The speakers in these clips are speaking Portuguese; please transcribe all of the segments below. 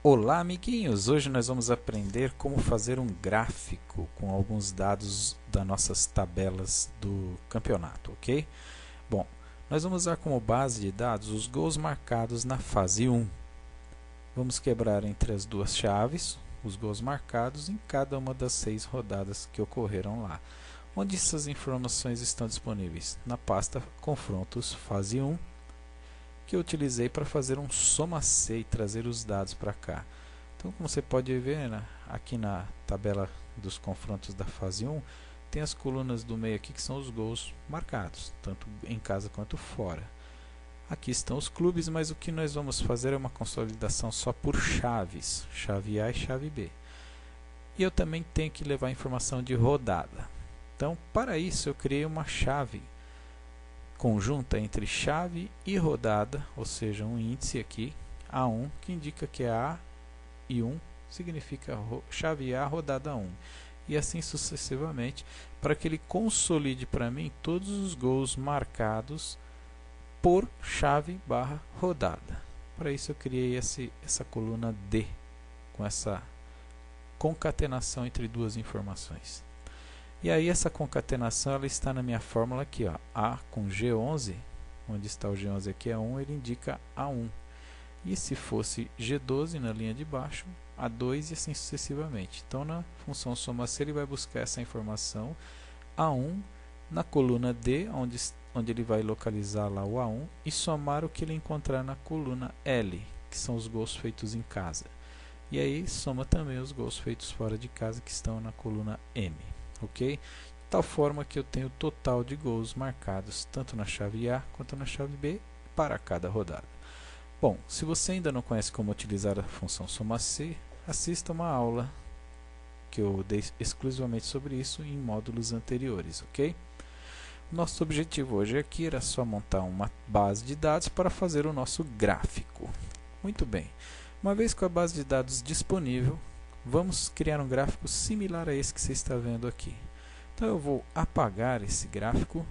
Olá, amiguinhos! Hoje nós vamos aprender como fazer um gráfico com alguns dados das nossas tabelas do campeonato, ok? Bom, nós vamos usar como base de dados os gols marcados na fase 1. Vamos quebrar entre as duas chaves os gols marcados em cada uma das 6 rodadas que ocorreram lá. Onde essas informações estão disponíveis? Na pasta Confrontos Fase 1, que eu utilizei para fazer um soma-C e trazer os dados para cá. Então, como você pode ver, aqui na tabela dos confrontos da fase 1, tem as colunas do meio aqui que são os gols marcados, tanto em casa quanto fora. Aqui estão os clubes, mas o que nós vamos fazer é uma consolidação só por chaves, chave A e chave B. E eu também tenho que levar informação de rodada. Então, para isso, eu criei uma chave conjunta entre chave e rodada, ou seja, um índice aqui, A1, que indica que é A e 1 significa chave A, rodada 1. E assim sucessivamente, para que ele consolide para mim todos os gols marcados por chave barra rodada. Para isso eu criei essa coluna D, com essa concatenação entre duas informações. E aí essa concatenação ela está na minha fórmula aqui, ó, A com G11, onde está o G11 aqui é 1, ele indica A1. E se fosse G12 na linha de baixo, A2 e assim sucessivamente. Então na função soma-se ele vai buscar essa informação A1 na coluna D, onde ele vai localizar lá o A1 e somar o que ele encontrar na coluna L, que são os gols feitos em casa. E aí soma também os gols feitos fora de casa, que estão na coluna M. Ok? De tal forma que eu tenho o total de gols marcados tanto na chave A quanto na chave B para cada rodada. Bom, se você ainda não conhece como utilizar a função soma-C, assista uma aula que eu dei exclusivamente sobre isso em módulos anteriores, ok? Nosso objetivo hoje aqui era só montar uma base de dados para fazer o nosso gráfico. Muito bem, uma vez com a base de dados disponível, vamos criar um gráfico similar a esse que você está vendo aqui. Então eu vou apagar esse gráfico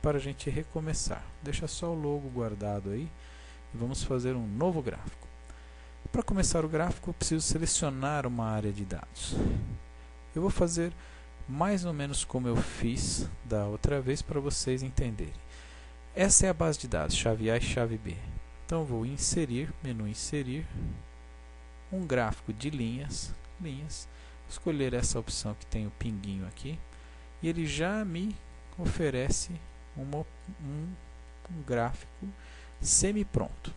para a gente recomeçar. Deixa só o logo guardado aí e vamos fazer um novo gráfico. Para começar o gráfico eu preciso selecionar uma área de dados. Eu vou fazer mais ou menos como eu fiz da outra vez para vocês entenderem. Essa é a base de dados, chave A e chave B. Então eu vou inserir, menu inserir, um gráfico de linhas, escolher essa opção que tem o pinguinho aqui, e ele já me oferece um gráfico semi-pronto.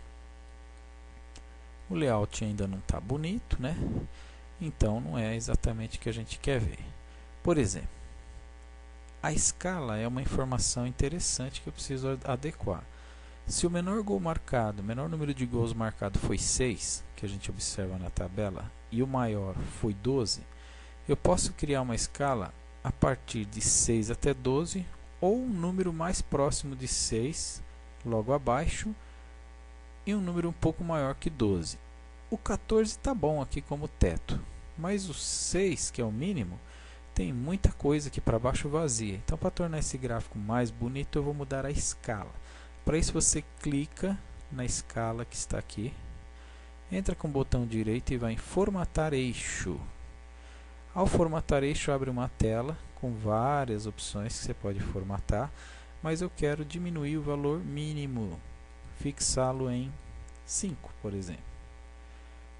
O layout ainda não está bonito, né? Então não é exatamente o que a gente quer ver. Por exemplo, a escala é uma informação interessante que eu preciso adequar. Se o menor gol marcado, o menor número de gols marcado foi 6, que a gente observa na tabela, e o maior foi 12, eu posso criar uma escala a partir de 6 até 12, ou um número mais próximo de 6, logo abaixo, e um número um pouco maior que 12. O 14 está bom aqui como teto, mas o 6, que é o mínimo, tem muita coisa aqui para baixo vazia. Então, para tornar esse gráfico mais bonito, eu vou mudar a escala. Para isso, você clica na escala que está aqui, entra com o botão direito e vai em Formatar Eixo. Ao formatar eixo, abre uma tela com várias opções que você pode formatar, mas eu quero diminuir o valor mínimo, fixá-lo em 5, por exemplo.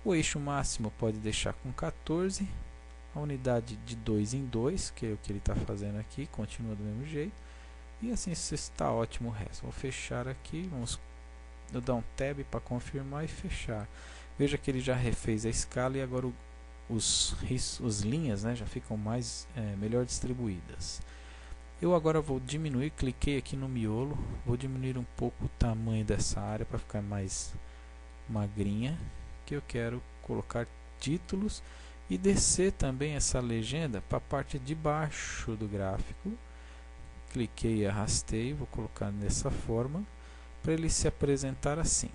O eixo máximo pode deixar com 14, a unidade de 2 em 2, que é o que ele está fazendo aqui, continua do mesmo jeito, e assim está ótimo o resto. Vou fechar aqui, eu dar um tab para confirmar e fechar. Veja que ele já refez a escala e agora os linhas, né, já ficam melhor distribuídas. Eu agora vou diminuir, cliquei aqui no miolo, vou diminuir um pouco o tamanho dessa área para ficar mais magrinha, que eu quero colocar títulos e descer também essa legenda para a parte de baixo do gráfico. Cliquei e arrastei, vou colocar dessa forma para ele se apresentar assim,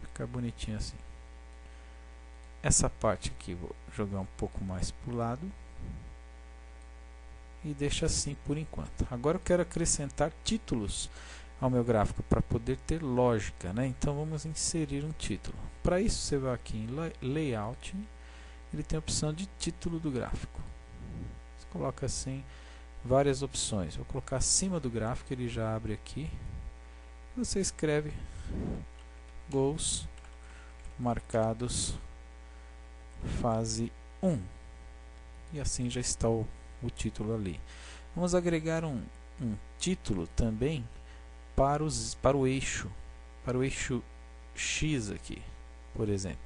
ficar bonitinho assim. Essa parte aqui vou jogar um pouco mais para o lado e deixa assim por enquanto. Agora eu quero acrescentar títulos ao meu gráfico? Para poder ter lógica, né? Então vamos inserir um título. Para isso você vai aqui em Layout, ele tem a opção de título do gráfico. Você coloca assim várias opções. Vou colocar acima do gráfico, ele já abre aqui. Você escreve Gols Marcados Fase 1. E assim já está o título ali. Vamos agregar um título também para o eixo X aqui, por exemplo.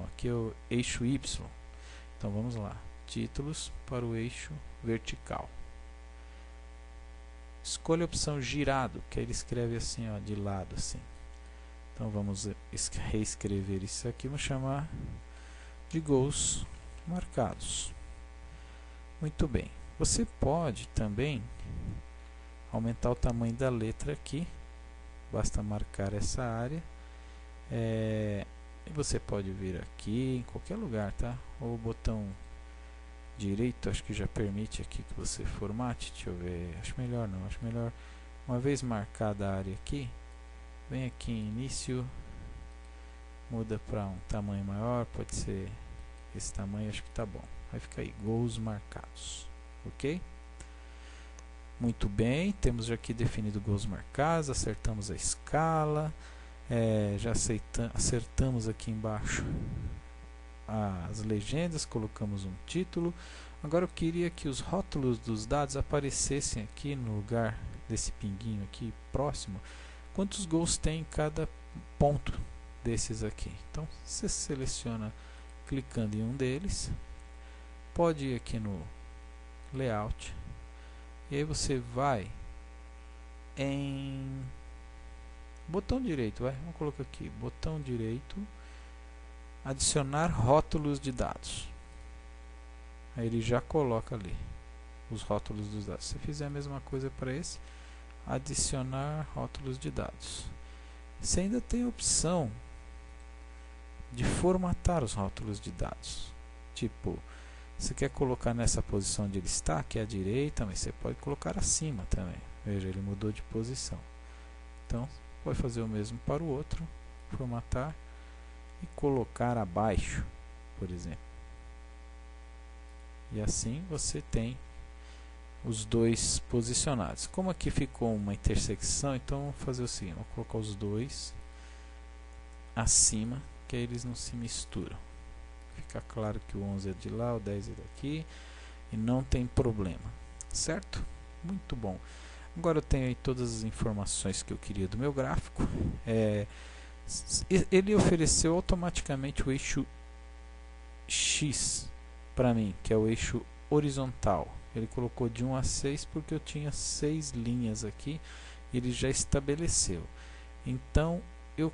Aqui é o eixo Y. Então vamos lá. Títulos para o eixo vertical. Escolha a opção girado, que aí ele escreve assim, ó, de lado assim. Então vamos reescrever isso aqui, vamos chamar de gols marcados. Muito bem. Você pode também aumentar o tamanho da letra aqui. Basta marcar essa área. E você pode vir aqui em qualquer lugar, tá? Ou o botão direito, acho que já permite aqui que você formate. Deixa eu ver. Acho melhor não. Acho melhor, uma vez marcada a área aqui, vem aqui em início, muda para um tamanho maior, pode ser esse tamanho, acho que tá bom. Vai ficar aí, gols marcados, ok? Muito bem, temos já aqui definido gols marcados, acertamos a escala, já acertamos aqui embaixo as legendas, colocamos um título. Agora eu queria que os rótulos dos dados aparecessem aqui no lugar desse pinguinho aqui próximo, quantos gols tem em cada ponto desses aqui. Então você seleciona clicando em um deles, pode ir aqui no Layout, e aí você vai em botão direito, vamos colocar aqui, botão direito, adicionar rótulos de dados. Aí ele já coloca ali os rótulos dos dados. Se fizer a mesma coisa para esse, adicionar rótulos de dados. Você ainda tem a opção de formatar os rótulos de dados. Tipo, você quer colocar nessa posição onde ele está, que é a direita, mas você pode colocar acima também. Veja, ele mudou de posição. Então, pode fazer o mesmo para o outro, formatar e colocar abaixo, por exemplo. E assim você tem os dois posicionados. Como aqui ficou uma intersecção, então vamos fazer o seguinte, vou colocar os dois acima, que aí eles não se misturam. Fica claro que o 11 é de lá, o 10 é daqui, e não tem problema, certo? Muito bom. Agora eu tenho aí todas as informações que eu queria do meu gráfico. Ele ofereceu automaticamente o eixo X para mim, que é o eixo horizontal. Ele colocou de 1 a 6 porque eu tinha 6 linhas aqui, ele já estabeleceu. Então eu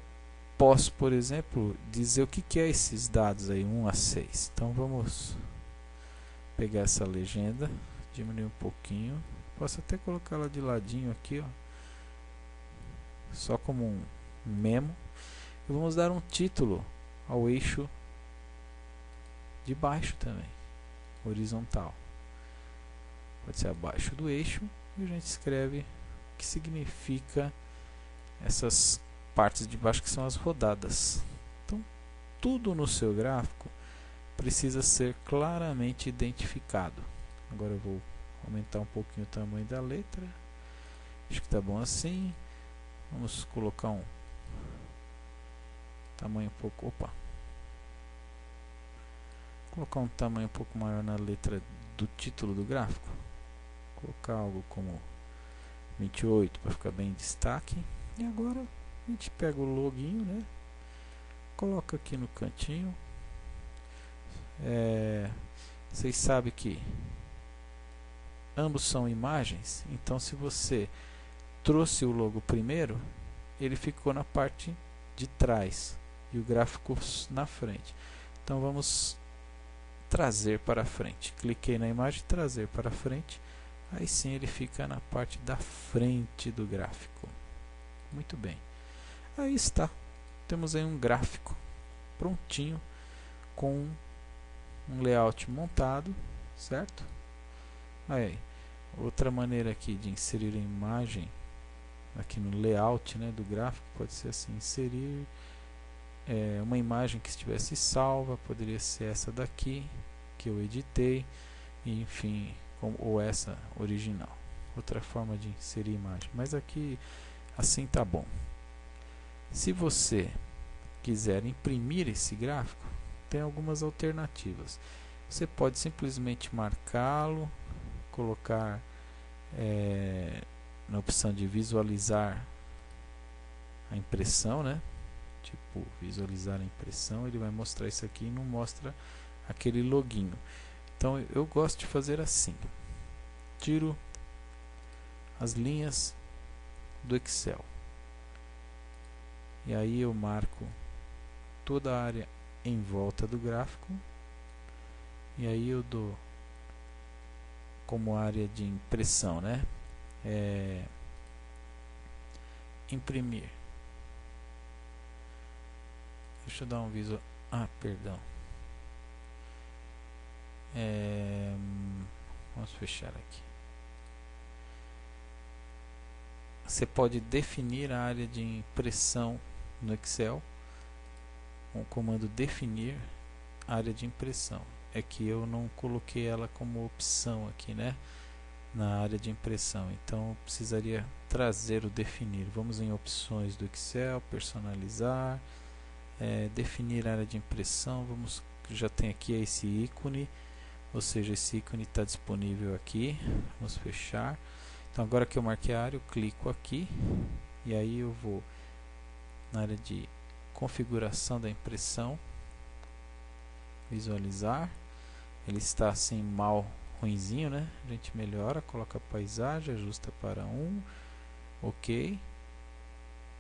posso, por exemplo, dizer o que é esses dados aí, 1 a 6. Então vamos pegar essa legenda, diminuir um pouquinho, posso até colocar ela de ladinho aqui, ó, só como um memo. E vamos dar um título ao eixo de baixo também, horizontal. Pode ser abaixo do eixo, e a gente escreve o que significa essas partes de baixo, que são as rodadas. Então, tudo no seu gráfico precisa ser claramente identificado. Agora eu vou aumentar um pouquinho o tamanho da letra. Acho que está bom assim. Vamos colocar um tamanho um pouco... colocar um tamanho um pouco maior na letra do título do gráfico. Colocar algo como 28 para ficar bem em destaque. E agora a gente pega o loginho, né? Coloca aqui no cantinho. Vocês sabem que ambos são imagens, então se você trouxe o logo primeiro, ele ficou na parte de trás e o gráfico na frente. Então vamos trazer para frente. Cliquei na imagem, trazer para frente. Aí sim ele fica na parte da frente do gráfico. Muito bem. Aí está. Temos aí um gráfico prontinho com um layout montado, certo? Aí, Outra maneira aqui de inserir a imagem aqui no layout, né, do gráfico pode ser assim: inserir uma imagem que estivesse salva, poderia ser essa daqui que eu editei, enfim, ou essa original. Outra forma de inserir imagem, mas aqui assim tá bom. Se você quiser imprimir esse gráfico, tem algumas alternativas. Você pode simplesmente marcá-lo, colocar na opção de visualizar a impressão, né? Tipo, visualizar a impressão, ele vai mostrar isso aqui e não mostra aquele loginho. Então eu gosto de fazer assim: tiro as linhas do Excel e aí eu marco toda a área em volta do gráfico, e aí eu dou como área de impressão, né? Imprimir. Deixa eu dar um visual. Perdão. Vamos fechar aqui. Você pode definir a área de impressão no Excel com o comando definir área de impressão. É que eu não coloquei ela como opção aqui, né, na área de impressão, então eu precisaria trazer o definir. Vamos em opções do Excel, personalizar, definir área de impressão. Vamos, já tem aqui esse ícone, ou seja, esse ícone está disponível aqui. Vamos fechar. Então agora que eu marquei a área, eu clico aqui e aí eu vou na área de configuração da impressão, visualizar. Ele está assim mal ruinzinho, né? A gente melhora, coloca a paisagem, ajusta para 1, ok.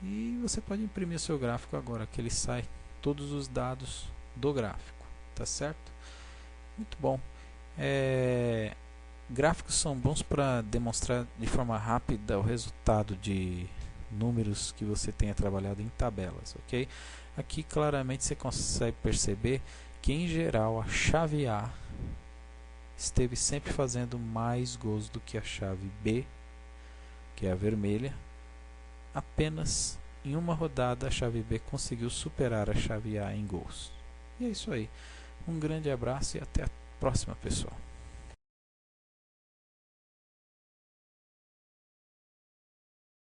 E você pode imprimir o seu gráfico agora, que ele sai todos os dados do gráfico, tá certo? Muito bom. Gráficos são bons para demonstrar de forma rápida o resultado de números que você tenha trabalhado em tabelas, ok? Aqui claramente você consegue perceber que em geral a chave A esteve sempre fazendo mais gols do que a chave B, que é a vermelha. Apenas em uma rodada a chave B conseguiu superar a chave A em gols. E é isso aí. Um grande abraço e até a próxima, pessoal.